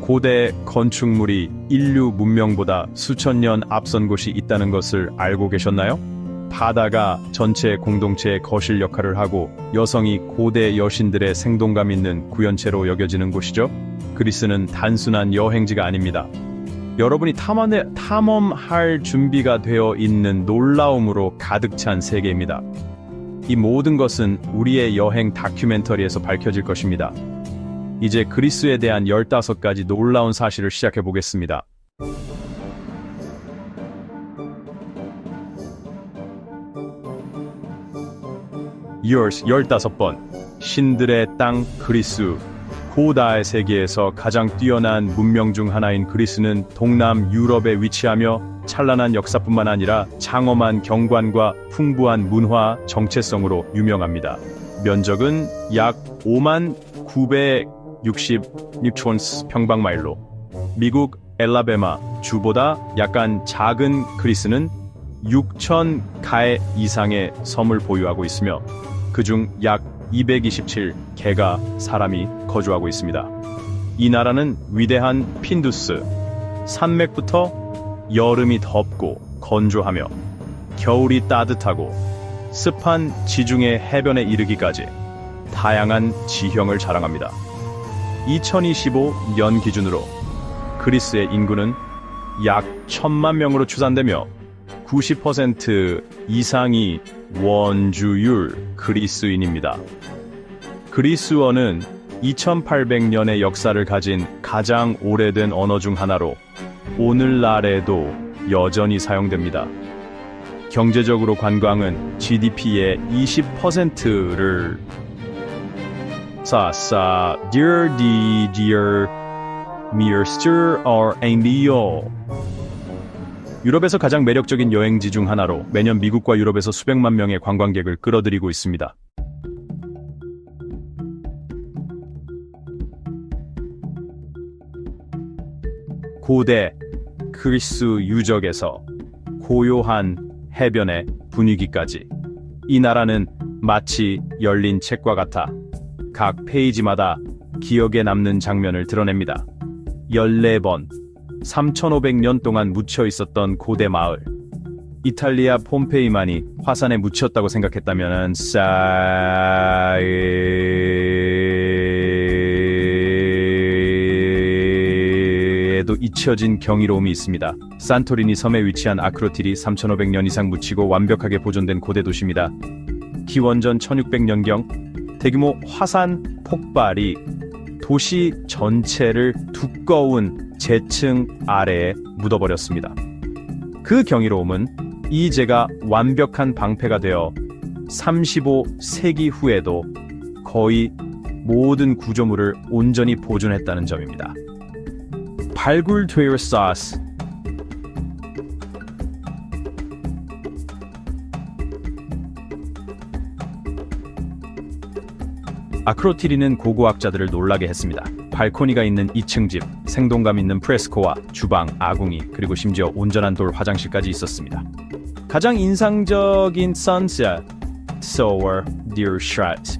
고대 건축물이 인류 문명보다 수천 년 앞선 곳이 있다는 것을 알고 계셨나요? 바다가 전체 공동체의 거실 역할을 하고 여성이 고대 여신들의 생동감 있는 구현체로 여겨지는 곳이죠. 그리스는 단순한 여행지가 아닙니다. 여러분이 탐험할 준비가 되어 있는 놀라움으로 가득 찬 세계입니다. 이 모든 것은 우리의 여행 다큐멘터리에서 밝혀질 것입니다. 이제 그리스에 대한 15가지 놀라운 사실을 시작해 보겠습니다. Yours 15번 신들의 땅 그리스. 고다의 세계에서 가장 뛰어난 문명 중 하나인 그리스는 동남 유럽에 위치하며 찬란한 역사뿐만 아니라 장엄한 경관과 풍부한 문화 정체성으로 유명합니다. 면적은 약 59,666 평방마일로 미국 엘라베마 주보다 약간 작은 그리스는 6,000가에 이상의 섬을 보유하고 있으며 그중 약 227개가 사람이 거주하고 있습니다. 이 나라는 위대한 핀두스, 산맥부터 여름이 덥고 건조하며 겨울이 따뜻하고 습한 지중해 해변에 이르기까지 다양한 지형을 자랑합니다. 2025년 기준으로 그리스의 인구는 약 1,000만 명으로 추산되며 90% 이상이 원주율 그리스인입니다. 그리스어는 2800년의 역사를 가진 가장 오래된 언어 중 하나로 오늘날에도 여전히 사용됩니다. 경제적으로 관광은 GDP의 20%를 유럽에서 가장 매력적인 여행지 중 하나로 매년 미국과 유럽에서 수백만 명의 관광객을 끌어들이고 있습니다. 고대 그리스 유적에서 고요한 해변의 분위기까지 이 나라는 마치 열린 책과 같아 각 페이지마다 기억에 남는 장면을 드러냅니다. 14번 3,500년 동안 묻혀 있었던 고대 마을. 이탈리아 폼페이만이 화산에 묻혔다고 생각했다면 에도 잊혀진 경이로움이 있습니다. 산토리니 섬에 위치한 아크로틸이 3,500년 이상 묻히고 완벽하게 보존된 고대 도시입니다. 기원전 1600년경 대규모 화산 폭발이 도시 전체를 두꺼운 재층 아래에 묻어버렸습니다. 그 경이로움은 이제가 완벽한 방패가 되어 35세기 후에도 거의 모든 구조물을 온전히 보존했다는 점입니다. 발굴되었사스 아크로티리는 고고학자들을 놀라게 했습니다. 발코니가 있는 2층 집, 생동감 있는 프레스코와 주방, 아궁이, 그리고 심지어 온전한 돌 화장실까지 있었습니다. 가장 인상적인 sunset, solar deer shot.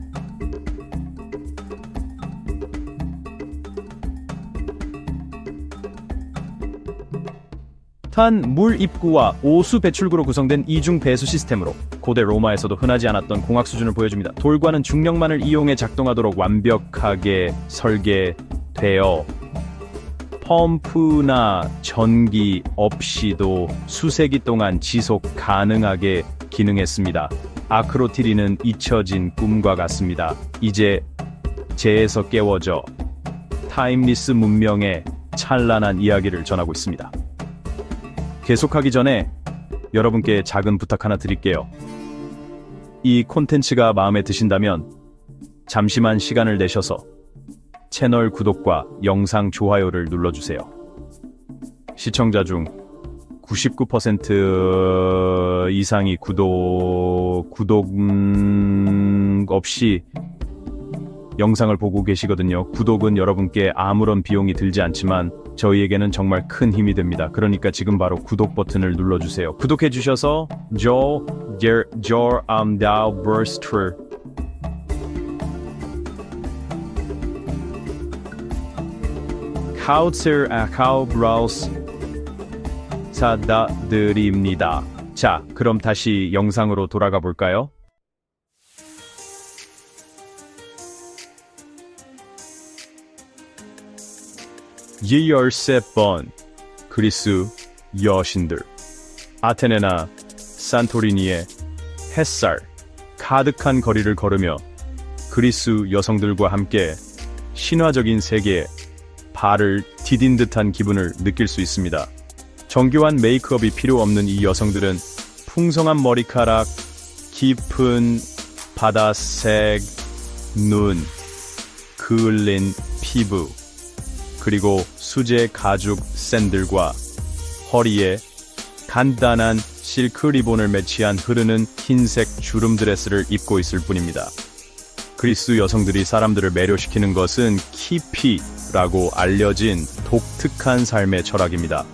탄 물 입구와 오수 배출구로 구성된 이중 배수 시스템으로 고대 로마에서도 흔하지 않았던 공학 수준을 보여줍니다. 돌과는 중력만을 이용해 작동하도록 완벽하게 설계되어 펌프나 전기 없이도 수세기 동안 지속 가능하게 기능했습니다. 아크로티리는 잊혀진 꿈과 같습니다. 이제 재에서 깨워져 타임리스 문명의 찬란한 이야기를 전하고 있습니다. 계속하기 전에 여러분께 작은 부탁 하나 드릴게요. 이 콘텐츠가 마음에 드신다면 잠시만 시간을 내셔서 채널 구독과 영상 좋아요를 눌러주세요. 시청자 중 99% 이상이 구독 없이 영상을 보고 계시거든요. 구독은 여러분께 아무런 비용이 들지 않지만 저희에게는 정말 큰 힘이 됩니다. 그러니까 지금 바로 구독 버튼을 눌러주세요. 구독해 주셔서 카우브라우스 사다드립니다. 자, 그럼 다시 영상으로 돌아가 볼까요? 13번 그리스 여신들. 아테네나 산토리니의 햇살 가득한 거리를 걸으며 그리스 여성들과 함께 신화적인 세계에 발을 디딘 듯한 기분을 느낄 수 있습니다. 정교한 메이크업이 필요 없는 이 여성들은 풍성한 머리카락, 깊은 바다색 눈, 그을린 피부, 그리고 수제 가죽 샌들과 허리에 간단한 실크 리본을 매치한 흐르는 흰색 주름 드레스를 입고 있을 뿐입니다. 그리스 여성들이 사람들을 매료시키는 것은 키피라고 알려진 독특한 삶의 철학입니다.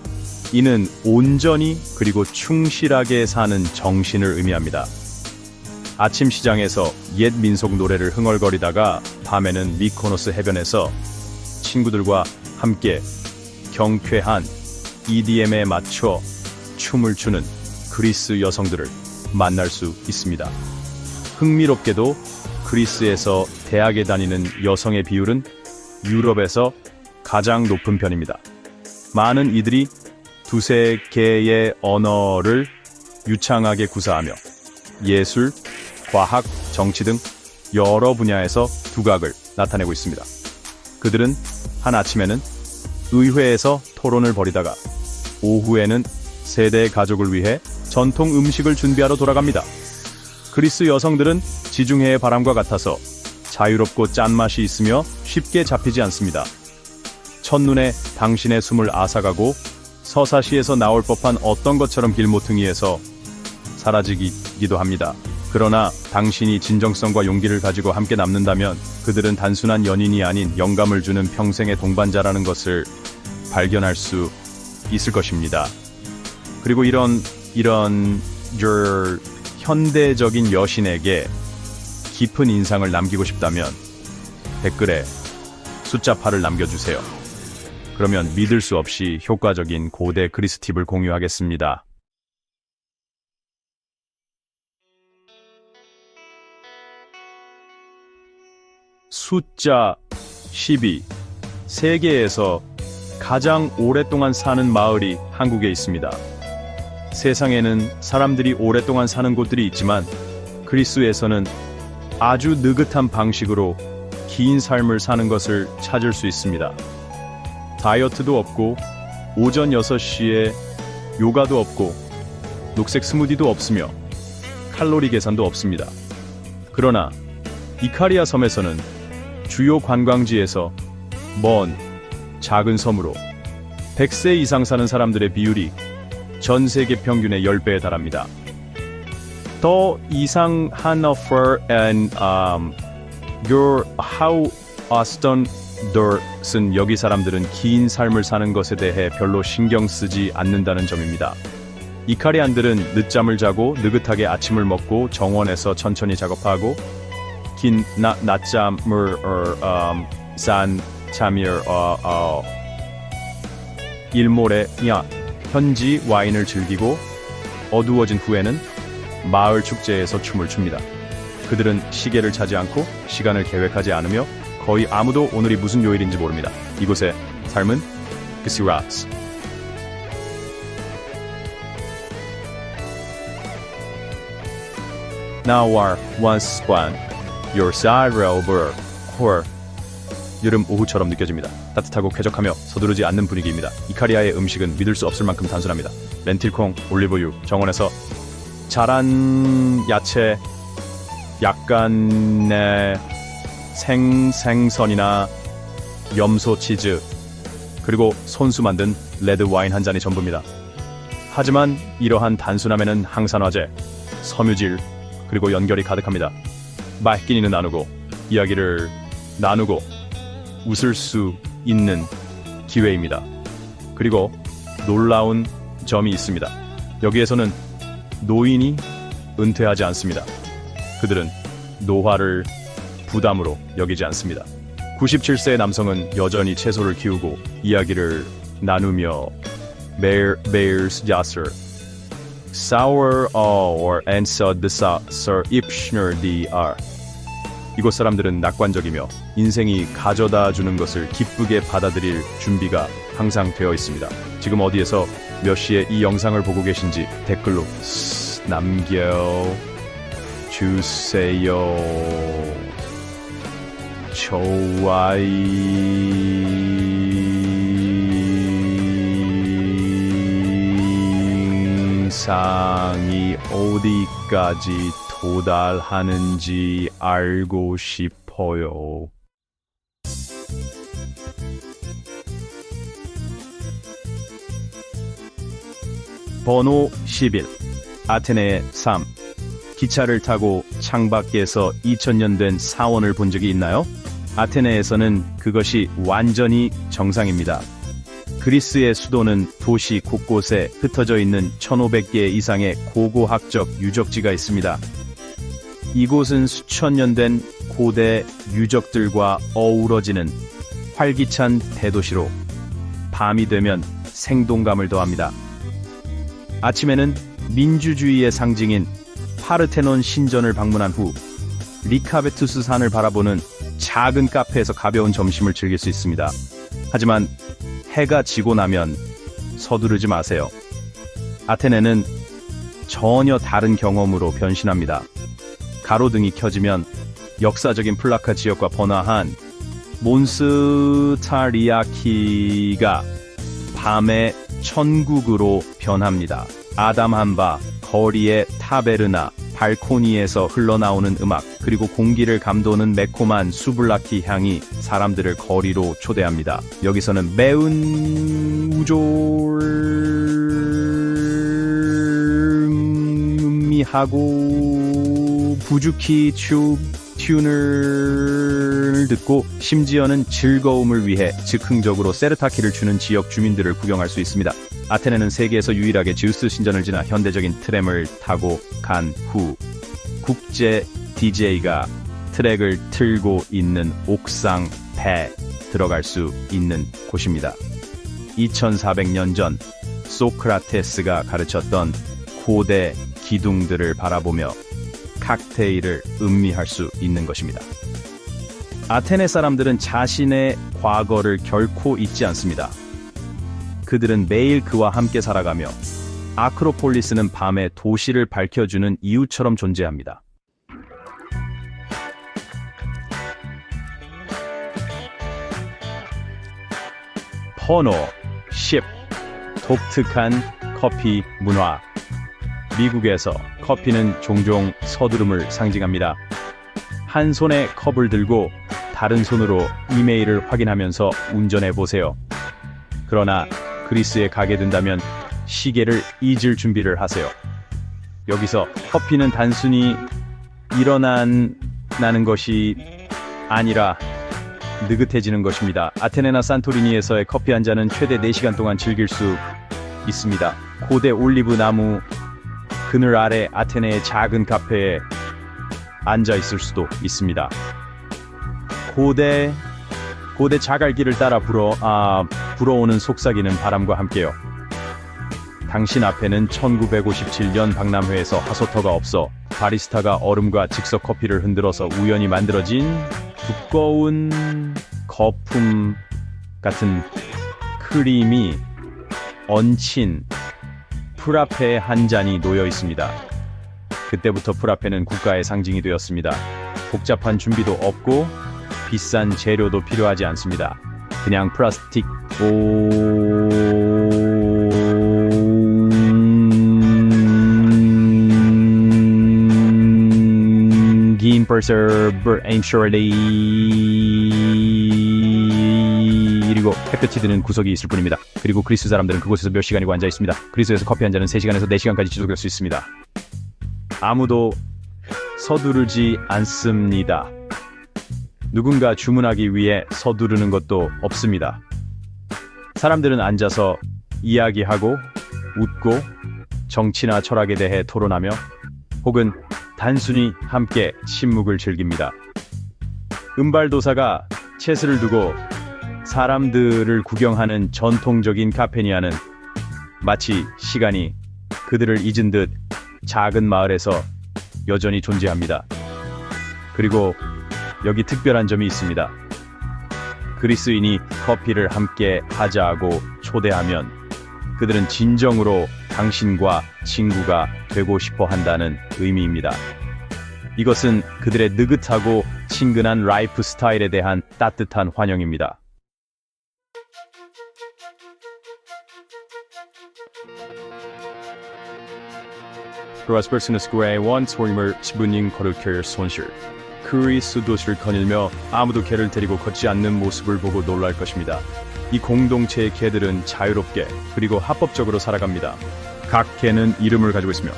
이는 온전히 그리고 충실하게 사는 정신을 의미합니다. 아침 시장에서 옛 민속 노래를 흥얼거리다가 밤에는 미코노스 해변에서 친구들과 함께 경쾌한 EDM에 맞춰 춤을 추는 그리스 여성들을 만날 수 있습니다. 흥미롭게도 그리스에서 대학에 다니는 여성의 비율은 유럽에서 가장 높은 편입니다. 많은 이들이 두세 개의 언어를 유창하게 구사하며 예술, 과학, 정치 등 여러 분야에서 두각을 나타내고 있습니다. 그들은 한 아침에는 의회에서 토론을 벌이다가 오후에는 세대의 가족을 위해 전통 음식을 준비하러 돌아갑니다. 그리스 여성들은 지중해의 바람과 같아서 자유롭고 짠맛이 있으며 쉽게 잡히지 않습니다. 첫눈에 당신의 숨을 앗아가고 서사시에서 나올 법한 어떤 것처럼 길모퉁이에서 사라지기도 합니다. 그러나 당신이 진정성과 용기를 가지고 함께 남는다면 그들은 단순한 연인이 아닌 영감을 주는 평생의 동반자라는 것을 발견할 수 있을 것입니다. 그리고 이런 현대적인 여신에게 깊은 인상을 남기고 싶다면 댓글에 숫자 8을 남겨주세요. 그러면 믿을 수 없이 효과적인 고대 그리스 팁을 공유하겠습니다. 숫자 12. 세계에서 가장 오랫동안 사는 마을이 한국에 있습니다. 세상에는 사람들이 오랫동안 사는 곳들이 있지만 그리스에서는 아주 느긋한 방식으로 긴 삶을 사는 것을 찾을 수 있습니다. 다이어트도 없고 오전 6시에 요가도 없고 녹색 스무디도 없으며 칼로리 계산도 없습니다. 그러나 이카리아 섬에서는 주요 관광지에서 먼 작은 섬으로 100세 이상 사는 사람들의 비율이 전 세계 평균의 10배에 달합니다. 더 이상 Hanover and your how Aston Durson 여기 사람들은 긴 삶을 사는 것에 대해 별로 신경 쓰지 않는다는 점입니다. 이카리안들은 늦잠을 자고 느긋하게 아침을 먹고 정원에서 천천히 작업하고 긴 낮잠을 산 잠을 일몰에 현지 와인을 즐기고 어두워진 후에는 마을 축제에서 춤을 춥니다. 그들은 시계를 차지 않고 시간을 계획하지 않으며 거의 아무도 오늘이 무슨 요일인지 모릅니다. 이곳의 삶은 그시라스. Now are once one your side over her. 여름 오후처럼 느껴집니다. 따뜻하고 쾌적하며 서두르지 않는 분위기입니다. 이카리아의 음식은 믿을 수 없을 만큼 단순합니다. 렌틸콩, 올리브유, 정원에서 자란 야채, 약간의 생선이나 염소 치즈, 그리고 손수 만든 레드 와인 한 잔이 전부입니다. 하지만 이러한 단순함에는 항산화제, 섬유질, 그리고 연결이 가득합니다. 말끼니는 나누고 이야기를 나누고 웃을 수 있는 기회입니다. 그리고 놀라운 점이 있습니다. 여기에서는 노인이 은퇴하지 않습니다. 그들은 노화를 부담으로 여기지 않습니다. 97세의 남성은 여전히 채소를 키우고 이야기를 나누며 매일 야스 Sauer or answered the Sir Ipschner DR. 이곳 사람들은 낙관적이며 인생이 가져다 주는 것을 기쁘게 받아들일 준비가 항상 되어 있습니다. 지금 어디에서 몇 시에 이 영상을 보고 계신지 댓글로 남겨주세요. 상이 어디까지 도달하는지 알고 싶어요. 번호 11 아테네의 삶. 기차를 타고 창밖에서 2000년 된 사원을 본 적이 있나요? 아테네에서는 그것이 완전히 정상입니다. 그리스의 수도는 도시 곳곳에 흩어져 있는 1500개 이상의 고고학적 유적지가 있습니다. 이곳은 수천 년 된 고대 유적들과 어우러지는 활기찬 대도시로 밤이 되면 생동감을 더합니다. 아침에는 민주주의의 상징인 파르테논 신전을 방문한 후 리카베투스 산을 바라보는 작은 카페에서 가벼운 점심을 즐길 수 있습니다. 하지만 해가 지고 나면 서두르지 마세요. 아테네는 전혀 다른 경험으로 변신합니다. 가로등이 켜지면 역사적인 플라카 지역과 번화한 몬스타리아키가 밤의 천국으로 변합니다. 아담한바, 거리의 타베르나, 발코니에서 흘러나오는 음악, 그리고 공기를 감도는 매콤한 수블라키 향이 사람들을 거리로 초대합니다. 여기서는 매운 음미하고 부주키 튜너를 듣고 심지어는 즐거움을 위해 즉흥적으로 세르타키를 추는 지역 주민들을 구경할 수 있습니다. 아테네는 세계에서 유일하게 지우스 신전을 지나 현대적인 트램을 타고 간 후 국제 DJ가 트랙을 틀고 있는 옥상 배에 들어갈 수 있는 곳입니다. 2400년 전 소크라테스가 가르쳤던 고대 기둥들을 바라보며 칵테일을 음미할 수 있는 것입니다. 아테네 사람들은 자신의 과거를 결코 잊지 않습니다. 그들은 매일 그와 함께 살아가며 아크로폴리스는 밤에 도시를 밝혀주는 이유처럼 존재합니다. 번호 10 독특한 커피 문화. 미국에서 커피는 종종 서두름을 상징합니다. 한 손에 컵을 들고 다른 손으로 이메일을 확인하면서 운전해 보세요. 그러나 그리스에 가게 된다면 시계를 잊을 준비를 하세요. 여기서 커피는 단순히 일어나는 것이 아니라 느긋해지는 것입니다. 아테네나 산토리니에서의 커피 한 잔은 최대 4시간 동안 즐길 수 있습니다. 고대 올리브 나무 그늘 아래 아테네의 작은 카페에 앉아 있을 수도 있습니다. 고대 자갈길을 따라 불어오는 속삭이는 바람과 함께요. 당신 앞에는 1957년 박람회에서 하소터가 없어 바리스타가 얼음과 즉석 커피를 흔들어서 우연히 만들어진 두꺼운 거품 같은 크림이 얹힌 프라페 한 잔이 놓여 있습니다. 그때부터 프라페는 국가의 상징이 되었습니다. 복잡한 준비도 없고 비싼 재료도 필요하지 않습니다. 그냥 플라스틱 그리고 햇볕이 드는 구석이 있을 뿐입니다. 그리고 그리스 사람들은 그곳에서 몇 시간이고 앉아 있습니다. 그리스에서 커피 한 잔은 3시간에서 4시간까지 지속될 수 있습니다. 아무도 서두르지 않습니다. 누군가 주문하기 위해 서두르는 것도 없습니다. 사람들은 앉아서 이야기하고 웃고 정치나 철학에 대해 토론하며 혹은 단순히 함께 침묵을 즐깁니다. 은발도사가 채스를 두고 사람들을 구경하는 전통적인 카페니아는 마치 시간이 그들을 잊은 듯 작은 마을에서 여전히 존재합니다. 그리고 여기 특별한 점이 있습니다. 그리스인이 커피를 함께 하자고 초대하면 그들은 진정으로 당신과 친구가 되고 싶어 한다는 의미입니다. 이것은 그들의 느긋하고 친근한 라이프 스타일에 대한 따뜻한 환영입니다. 그라스버스너스구의 원스포임을 지분인 거룩해의 손실. 그리스 도시를 거닐며 아무도 개를 데리고 걷지 않는 모습을 보고 놀랄 것입니다. 이 공동체의 개들은 자유롭게 그리고 합법적으로 살아갑니다. 각 개는 이름을 가지고 있으며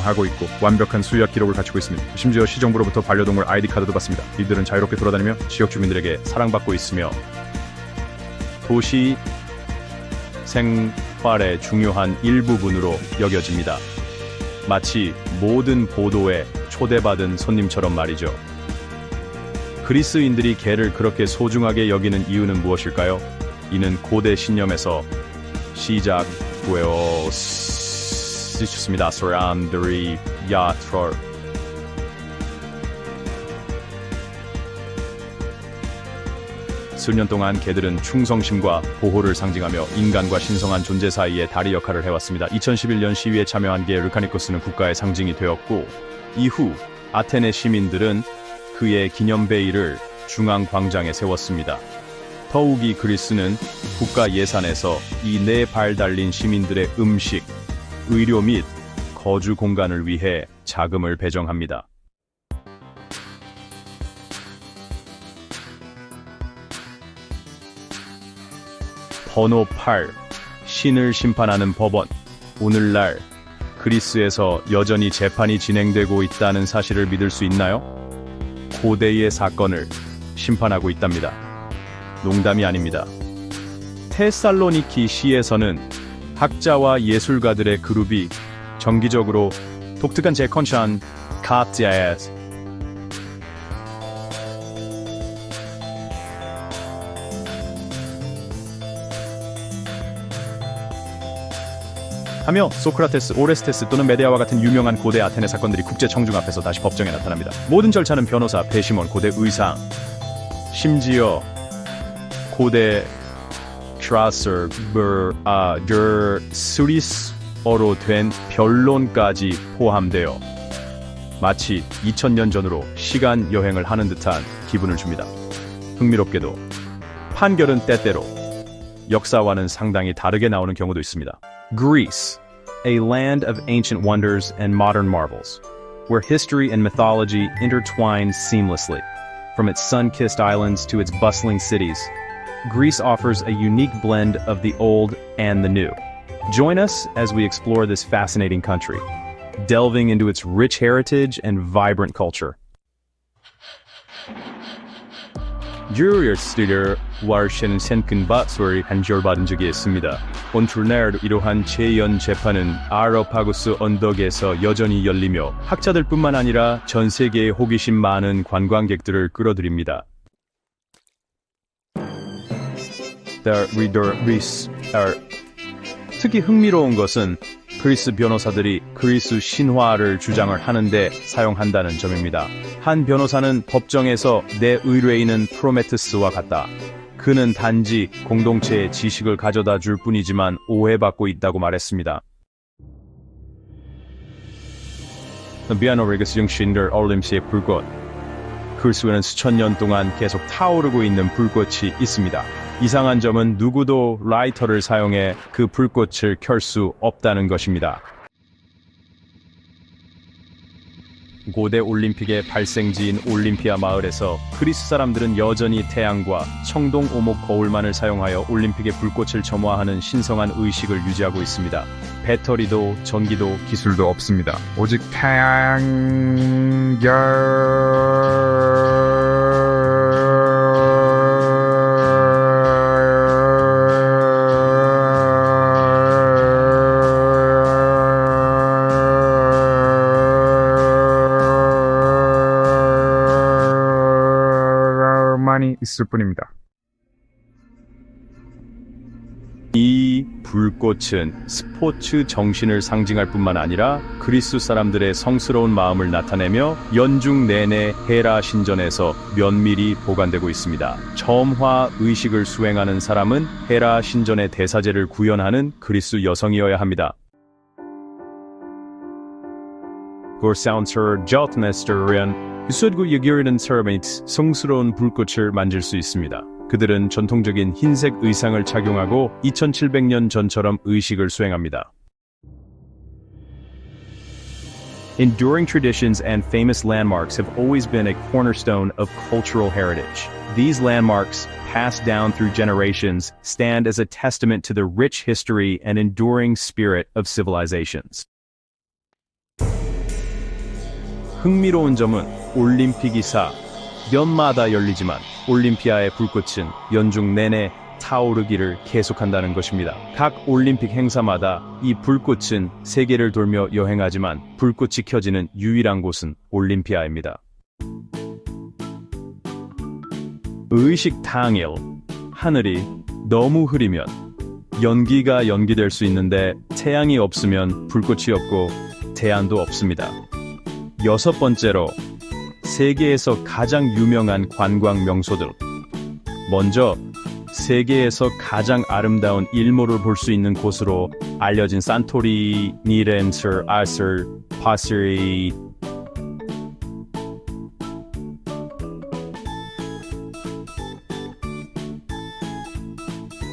하고 있고 완벽한 수약 기록을 갖추고 있습니다. 심지어 시정부로부터 반려동물 아이디 카드도 받습니다. 이들은 자유롭게 돌아다니며 지역 주민들에게 사랑받고 있으며 도시 생활의 중요한 일부분으로 여겨집니다. 마치 모든 보도에 초대받은 손님처럼 말이죠. 그리스인들이 개를 그렇게 소중하게 여기는 이유는 무엇일까요? 이는 고대 신념에서 시작되어 있습니다. 사람들이 수년 동안 개들은 충성심과 보호를 상징하며 인간과 신성한 존재 사이의 다리 역할을 해왔습니다. 2011년 시위에 참여한 개 르카니코스는 국가의 상징이 되었고 이후 아테네 시민들은 그의 기념 베일을 중앙 광장에 세웠습니다. 더욱이 그리스는 국가 예산에서 이 네 발 달린 시민들의 음식, 의료 및 거주 공간을 위해 자금을 배정합니다. 번호 8. 신을 심판하는 법원. 오늘날 그리스에서 여전히 재판이 진행되고 있다는 사실을 믿을 수 있나요? 고대의 사건을 심판하고 있답니다. 농담이 아닙니다. 테살로니키 시에서는 학자와 예술가들의 그룹이 정기적으로 독특한 제컨션 카트야에스 하며 소크라테스, 오레스테스 또는 메데아와 같은 유명한 고대 아테네 사건들이 국제 청중 앞에서 다시 법정에 나타납니다. 모든 절차는 변호사, 배심원, 고대 의상, 심지어 고대 스리스어로 된 변론까지 포함되어 마치 2000년 전으로 시간 여행을 하는 듯한 기분을 줍니다. 흥미롭게도 판결은 때때로 역사와는 상당히 다르게 나오는 경우도 있습니다. Greece, a land of ancient wonders and modern marvels, where history and mythology intertwine seamlessly. From its sun-kissed islands to its bustling cities, Greece offers a unique blend of the old and the new. Join us as we explore this fascinating country, delving into its rich heritage and vibrant culture. 주리어스들 와르샤는 생근밭을 한절받은 적이 있습니다. 오늘날 이러한 재연 재판은 아로파구스 언덕에서 여전히 열리며 학자들뿐만 아니라 전 세계의 호기심 많은 관광객들을 끌어들입니다. 특히 흥미로운 것은 그리스 변호사들이 그리스 신화를 주장을 하는데 사용한다는 점입니다. 한 변호사는 법정에서 내 의뢰인은 프로메테스와 같다. 그는 단지 공동체의 지식을 가져다 줄 뿐이지만 오해받고 있다고 말했습니다. 비아노리그스 정신들 올림시의 불꽃. 그리스에는 수천 년 동안 계속 타오르고 있는 불꽃이 있습니다. 이상한 점은 누구도 라이터를 사용해 그 불꽃을 켤 수 없다는 것입니다. 고대 올림픽의 발생지인 올림피아 마을에서 그리스 사람들은 여전히 태양과 청동 오목 거울만을 사용하여 올림픽의 불꽃을 점화하는 신성한 의식을 유지하고 있습니다. 배터리도 전기도 기술도 없습니다. 오직 태양열. 있을 뿐입니다. 이 불꽃은 스포츠 정신을 상징할 뿐만 아니라 그리스 사람들의 성스러운 마음을 나타내며 연중 내내 헤라 신전에서 면밀히 보관되고 있습니다. 점화 의식을 수행하는 사람은 헤라 신전의 대사제를 구현하는 그리스 여성이어야 합니다. 고사운서 저트네스터리안 숫구 여기르는 사람이 성스러운 불꽃을 만질 수 있습니다. 그들은 전통적인 흰색 의상을 착용하고 2700년 전처럼 의식을 수행합니다. Enduring traditions and famous landmarks have always been a cornerstone of cultural heritage. These landmarks, passed down through generations, stand as a testament to the rich history and enduring spirit of civilizations. 흥미로운 점은 올림픽이사 년마다 열리지만 올림피아의 불꽃은 연중 내내 타오르기를 계속한다는 것입니다. 각 올림픽 행사마다 이 불꽃은 세계를 돌며 여행하지만 불꽃이 켜지는 유일한 곳은 올림피아입니다. 의식 당일 하늘이 너무 흐리면 연기가 연기될 수 있는데 태양이 없으면 불꽃이 없고 태양도 없습니다. 여섯 번째로 세계에서 가장 유명한 관광 명소들. 먼저 세계에서 가장 아름다운 일몰을 볼 수 있는 곳으로 알려진 산토리니, 렌서, 아슬, 파스리.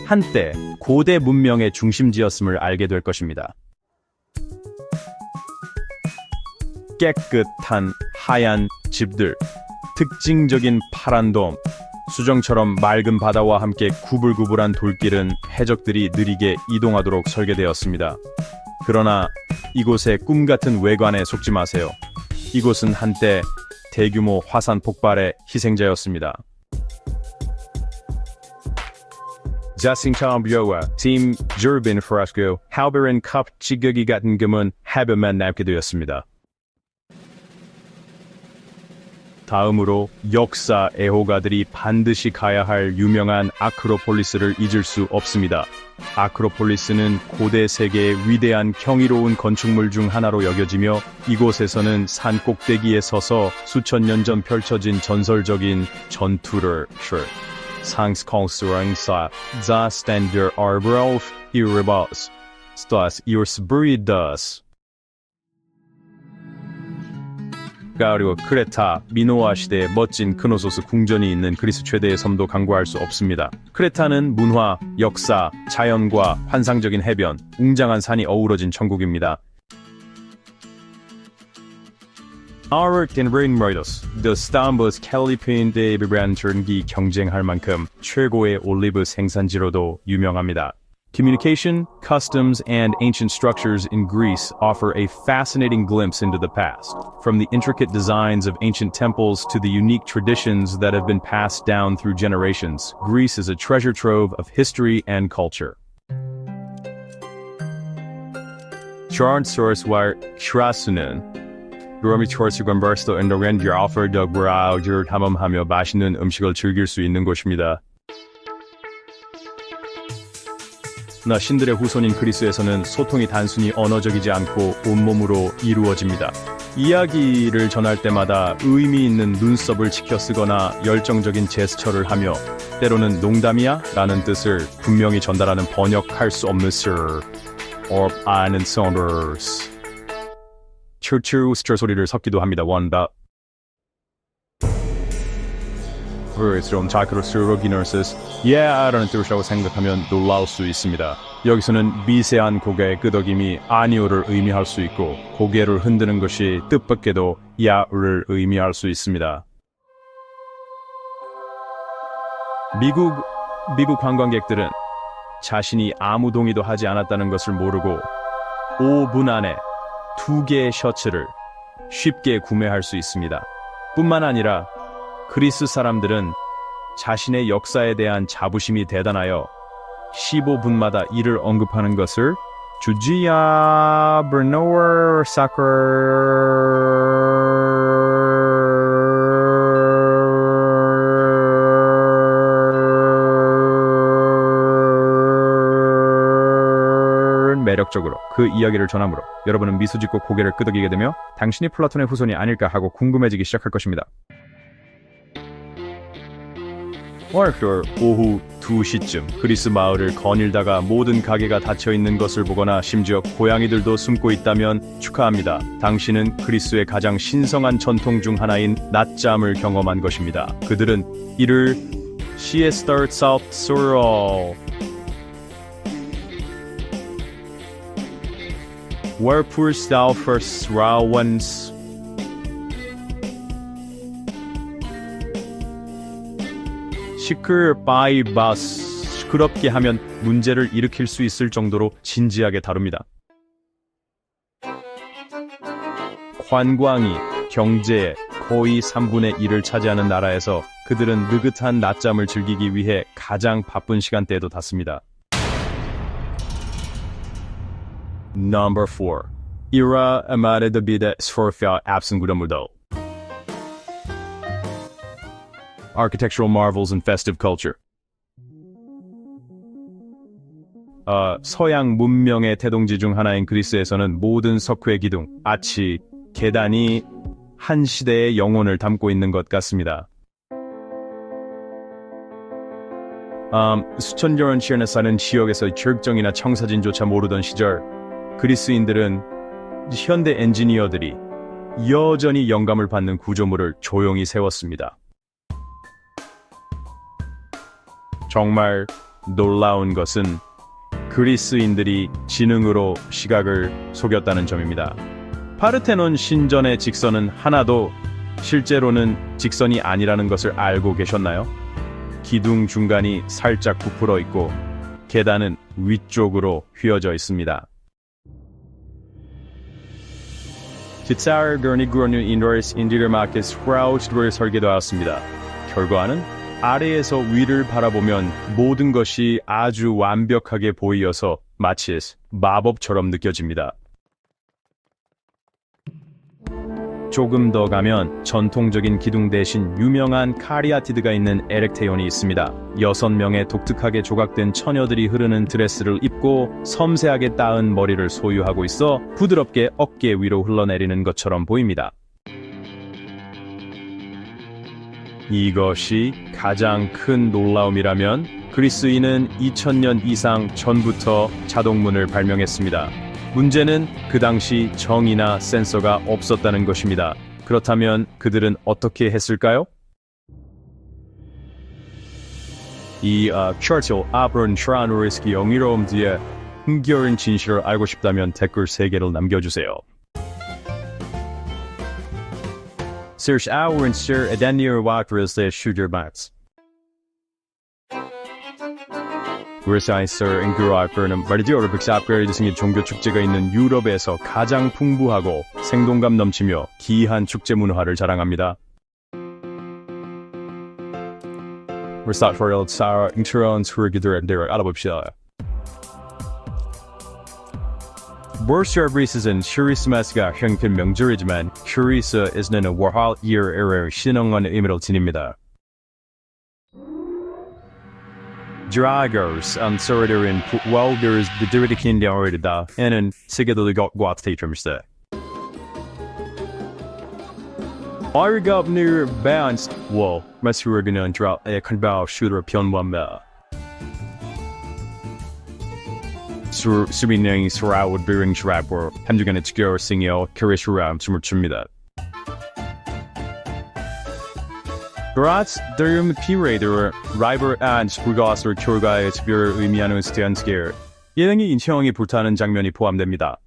한때 고대 문명의 중심지였음을 알게 될 것입니다. 깨끗한 하얀 집들, 특징적인 파란 돔, 수정처럼 맑은 바다와 함께 구불구불한 돌길은 해적들이 느리게 이동하도록 설계되었습니다. 그러나 이곳의 꿈같은 외관에 속지 마세요. 이곳은 한때 대규모 화산 폭발의 희생자였습니다. 자싱타암비오와 팀 저빈 프라스코, 하베른 컵 찌꺼기 같은 금은 해변만 남게 되었습니다. 다음으로 역사 애호가들이 반드시 가야 할 유명한 아크로폴리스를 잊을 수 없습니다. 아크로폴리스는 고대 세계의 위대한 경이로운 건축물 중 하나로 여겨지며 이곳에서는 산 꼭대기에 서서 수천 년 전 펼쳐진 전설적인 전투를 상스konstruang사 za stander arbrof irrebas stas iosbridas 그리고 크레타, 미노아 시대의 멋진 크노소스 궁전이 있는 그리스 최대의 섬도 간과할 수 없습니다. 크레타는 문화, 역사, 자연과 환상적인 해변, 웅장한 산이 어우러진 천국입니다. 아르텐 링머이더스, The Stambus 캘리핀데 비브란트기 경쟁할 만큼 최고의 올리브 생산지로도 유명합니다. Communication, customs, and ancient structures in Greece offer a fascinating glimpse into the past. From the intricate designs of ancient temples to the unique traditions that have been passed down through generations, Greece is a treasure trove of history and culture. Charantsource와 슈라스는 로미초르스관 버스터 엔더렌 알파 덕브라우즈를 탐험하며 맛있는 음식을 즐길 수 있는 곳입니다. 나 신들의 후손인 그리스에서는 소통이 단순히 언어적이지 않고 온몸으로 이루어집니다. 이야기를 전할 때마다 의미 있는 눈썹을 치켜 쓰거나 열정적인 제스처를 하며 때로는 농담이야? 라는 뜻을 분명히 전달하는 번역할 수 없는 sir or 아는 saunders 추추 스터 소리를 섞기도 합니다. 원다 좀 자크로스로기너스스 예라는 뜻이라고 생각하면 놀라울 수 있습니다. 여기서는 미세한 고개의 끄덕임이 아니오를 의미할 수 있고 고개를 흔드는 것이 뜻밖에도 야를 의미할 수 있습니다. 미국 관광객들은 자신이 아무 동의도 하지 않았다는 것을 모르고 5분 안에 2개의 셔츠를 쉽게 구매할 수 있습니다. 뿐만 아니라 그리스 사람들은 자신의 역사에 대한 자부심이 대단하여 15분마다 이를 언급하는 것을 주지야 브노어 사커 매력적으로 그 이야기를 전하므로 여러분은 미소 짓고 고개를 끄덕이게 되며 당신이 플라톤의 후손이 아닐까 하고 궁금해지기 시작할 것입니다. 월요일 오후 2시쯤 그리스 마을을 거닐다가 모든 가게가 닫혀있는 것을 보거나 심지어 고양이들도 숨고 있다면 축하합니다. 당신은 그리스의 가장 신성한 전통 중 하나인 낮잠을 경험한 것입니다. 그들은 이를 시에스타 사우스로 월풀스타우퍼스라원스 시끄럽게 하면 문제를 일으킬 수 있을 정도로 진지하게 다룹니다. 관광이 경제의 거의 3분의 1을 차지하는 나라에서 그들은 느긋한 낮잠을 즐기기 위해 가장 바쁜 시간대에도 닫습니다. Number 4. Ira amare de vida sforfia absent gudamudo. Architectural marvels and festive culture. 서양 문명의 태동지 중 하나인 그리스에서는 모든 석회 기둥, 아치, 계단이 한 시대의 영혼을 담고 있는 것 같습니다. 수천 년 전에 사는 지역에서 철정이나 청사진조차 모르던 시절, 그리스인들은 현대 엔지니어들이 여전히 영감을 받는 구조물을 조용히 세웠습니다. 정말 놀라운 것은 그리스인들이 지능으로 시각을 속였다는 점입니다. 파르테논 신전의 직선은 하나도 실제로는 직선이 아니라는 것을 알고 계셨나요? 기둥 중간이 살짝 부풀어 있고 계단은 위쪽으로 휘어져 있습니다. 지차르거니그로는 인도에서 인디르마켓 스프라우트를 설계되었습니다. 결과는 아래에서 위를 바라보면 모든 것이 아주 완벽하게 보이어서 마치 마법처럼 느껴집니다. 조금 더 가면 전통적인 기둥 대신 유명한 카리아티드가 있는 에렉테온이 있습니다. 6명의 독특하게 조각된 처녀들이 흐르는 드레스를 입고 섬세하게 따은 머리를 소유하고 있어 부드럽게 어깨 위로 흘러내리는 것처럼 보입니다. 이것이 가장 큰 놀라움이라면 그리스인은 2000년 이상 전부터 자동문을 발명했습니다. 문제는 그 당시 정의나 센서가 없었다는 것입니다. 그렇다면 그들은 어떻게 했을까요? 이 처칠 아브론 트라노리스키 영의로움 뒤에 흥겨운 진실을 알고 싶다면 댓글 3개를 남겨주세요. Search our and share Edenir Wakrils Shooter Max. 웨사이서 앵그라이퍼는 마리디오르 빅사프레이드 승의 종교 축제가 있는 유럽에서 가장 풍부하고 생동감 넘치며 기이한 축제 문화를 자랑합니다. 웨사이퍼를 사라 인트론 수르기들에 대해 알아봅시다. 버스터브리스는 슈리스마스가 형편 명절이지만 슈리스는 월할 이어를 신앙하는 의미를 지닙니다. Dragers ansörderen Walgers bedrövligen dörda än segedolig gatteitermste. Argab nu bands wall masurgen dra kanbau shooter pionwamba. 수빈행이 서라웃 비링 슈라버 한주간의 직결 생여 캐리슈람 춤을 춥니다. 그라츠 드름 피레이더 라이벌 앤 스프가스를 결과의 특별을 의미하는 스탠스게어 예능이 인체형이 불타는 장면이 포함됩니다.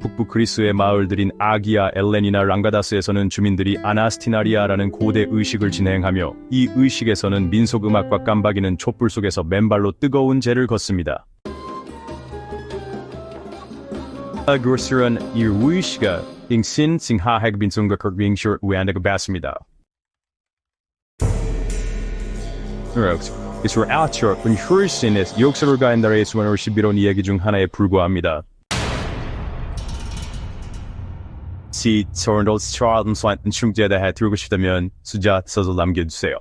북부 그리스의 마을들인 아기아, 엘렌이나 랑가다스에서는 주민들이 아나스티나리아라는 고대 의식을 진행하며 이 의식에서는 민속음악과 깜박이는 촛불 속에서 맨발로 뜨거운 재를 걷습니다. 그것은 이 의식을 잉신싱하핵 민속과 극빙쇼 외안다고 봤습니다. 이스라 아처 은후르신의 역사를 가한 나라의 수많은 11원 이야기 중 하나에 불과합니다. 시 저널 스트라든 스완튼 충제에 들고 싶다면 숫자 써서 남겨주세요.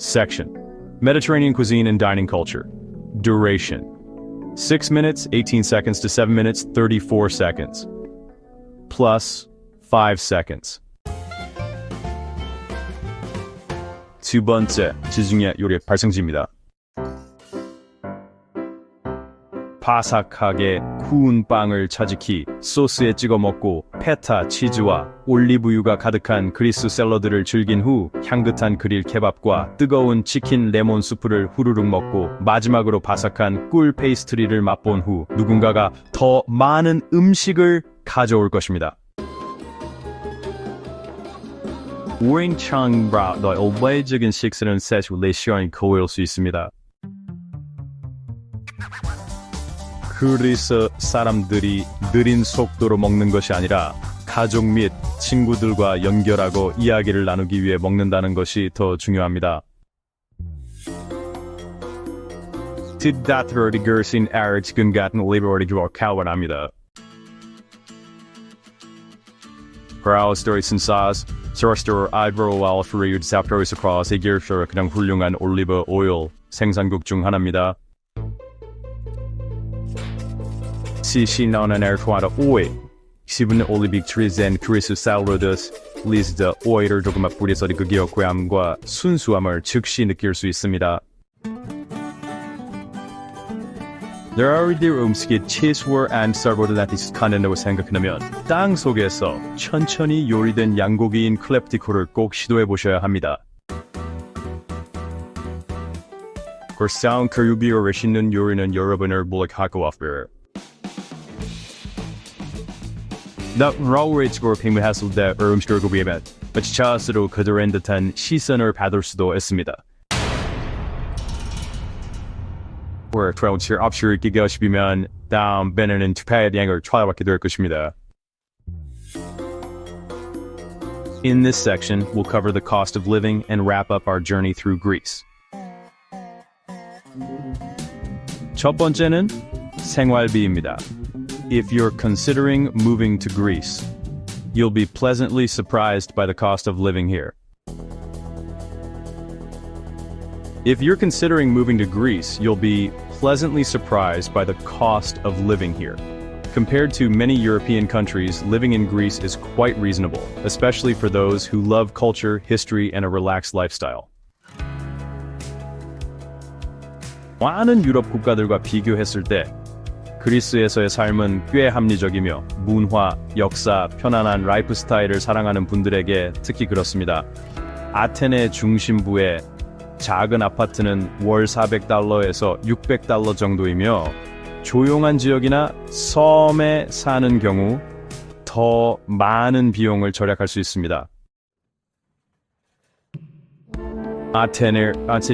Section: Mediterranean cuisine and dining culture. Duration: 6 minutes, 18 seconds to 7 minutes, 34 seconds. Plus 5 seconds. 두 번째, 지중해 요리 발생지입니다. 바삭하게 구운 빵을 차지키 소스에 찍어 먹고 페타 치즈와 올리브유가 가득한 그리스 샐러드를 즐긴 후 향긋한 그릴 케밥과 뜨거운 치킨 레몬 수프를 후루룩 먹고 마지막으로 바삭한 꿀 페이스트리를 맛본 후 누군가가 더 많은 음식을 가져올 것입니다. 우행창과 일반적인 식사는 세수 4시간이 걸릴 수 있습니다. 그리스 사람들이 느린 속도로 먹는 것이 아니라 가족 및 친구들과 연결하고 이야기를 나누기 위해 먹는다는 것이 더 중요합니다. Tiddat으로 gersin 지금 같은 올리브오일이 교환합니다. 브라우스토리 신사스 서스토 아이브로와 프리우드 삽토리스 크로스 해결쇼 그냥 훌륭한 올리브 오일 생산국 중 하나입니다. 시신나는 에르토아다 오일 10분 올리브 트리젠 크리스 샐러드스 리스드 오일을 조금 뿌려서 그 기억감과 순수함을 즉시 느낄 수 있습니다. 너희들 음식이 채소와 안 썰보다 익숙하다고 생각하면 땅 속에서 천천히 요리된 양고기인 클랩티코를 꼭 시도해 보셔야 합니다. 고소한 크루비와 맛있는 요리는 여러분을 몰락하고 왔어요. 나 라우레이츠고 팽배했을 때 음식을 구비하면 마치차스로 그들은 듯한 시선을 받을 수도 있습니다. 트라우치 업시를 끼가 싶으면 다음번에는 투파의 양을 찾아받게 될 것입니다. In this section, we'll cover the cost of living and wrap up our journey through Greece. 첫 번째는 생활비입니다. If you're considering moving to Greece, you'll be pleasantly surprised by the cost of living here. If you're considering moving to Greece, you'll be pleasantly surprised by the cost of living here. Compared to many European countries, living in Greece is quite reasonable, especially for those who love culture, history, and a relaxed lifestyle. 많은 유럽 국가들과 비교했을 때 그리스에서의 삶은 꽤 합리적이며 문화, 역사, 편안한 라이프 스타일을 사랑하는 분들에게 특히 그렇습니다. 아테네 중심부에 작은 아파트는 월 $400에서 $600 정도이며 조용한 지역이나 섬에 사는 경우 더 많은 비용을 절약할 수 있습니다. 아테네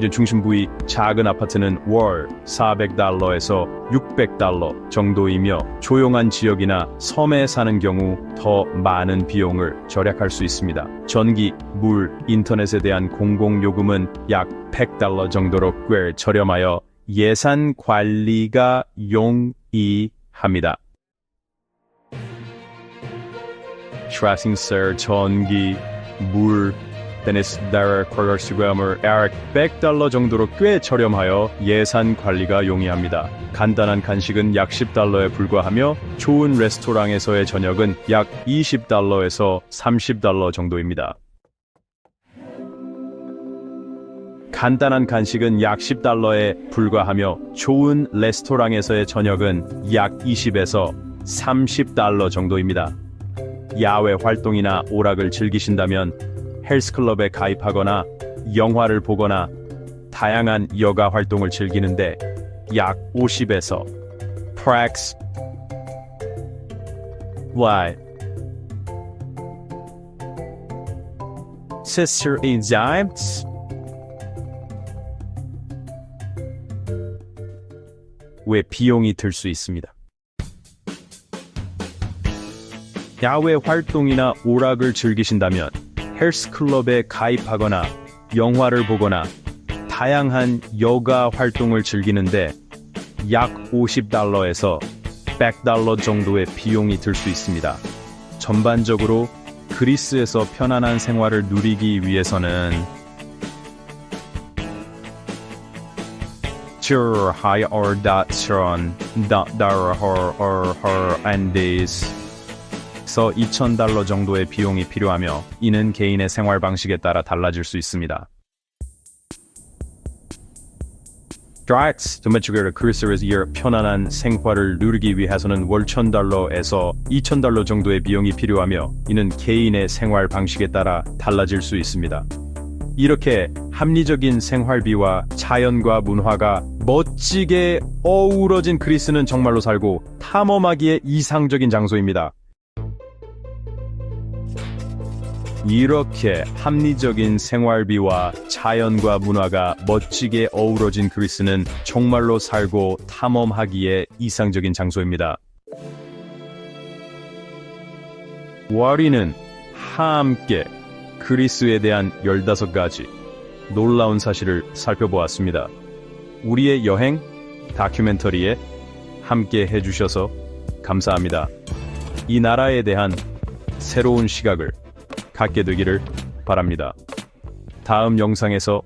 중심부의 작은 아파트는 월 $400에서 $600 정도이며 조용한 지역이나 섬에 사는 경우 더 많은 비용을 절약할 수 있습니다. 전기, 물, 인터넷에 대한 공공요금은 약 $100 정도로 꽤 저렴하여 예산 관리가 용이합니다. 트라싱서, 전기, 물, 데니스다라 콜러스그램을 약 $100 정도로 꽤 저렴하여 예산 관리가 용이합니다. 간단한 간식은 약 $10에 불과하며 좋은 레스토랑에서의 저녁은 약 $20에서 $30 정도입니다. 간단한 간식은 약 $10에 불과하며 좋은 레스토랑에서의 저녁은 약 $20에서 $30 정도입니다. 야외 활동이나 오락을 즐기신다면 헬스클럽에 가입하거나 영화를 보거나 다양한 여가 활동을 즐기는데 약 $50에서 Prax Live Sister Enzymes 왜 비용이 들 수 있습니다. 야외 활동이나 오락을 즐기신다면 헬스클럽에 가입하거나 영화를 보거나 다양한 여가 활동을 즐기는데 약 $50에서 $100 정도의 비용이 들 수 있습니다. 전반적으로 그리스에서 편안한 생활을 누리기 위해서는 culture high or that strong that her and this 서 $2,000 정도의 비용이 필요하며 이는 개인의 생활 방식에 따라 달라질 수 있습니다. Drax 도매축의 크리스의 편안한 생활을 누리기 위해서는 월 $1,000에서 $2,000 정도의 비용이 필요하며 이는 개인의 생활 방식에 따라 달라질 수 있습니다. 이렇게 합리적인 생활비와 자연과 문화가 멋지게 어우러진 그리스는 정말로 살고 탐험하기에 이상적인 장소입니다. 이렇게 합리적인 생활비와 자연과 문화가 멋지게 어우러진 그리스는 정말로 살고 탐험하기에 이상적인 장소입니다. 우리는 함께 그리스에 대한 15가지 놀라운 사실을 살펴보았습니다. 우리의 여행 다큐멘터리에 함께 해주셔서 감사합니다. 이 나라에 대한 새로운 시각을 갖게 되기를 바랍니다. 다음 영상에서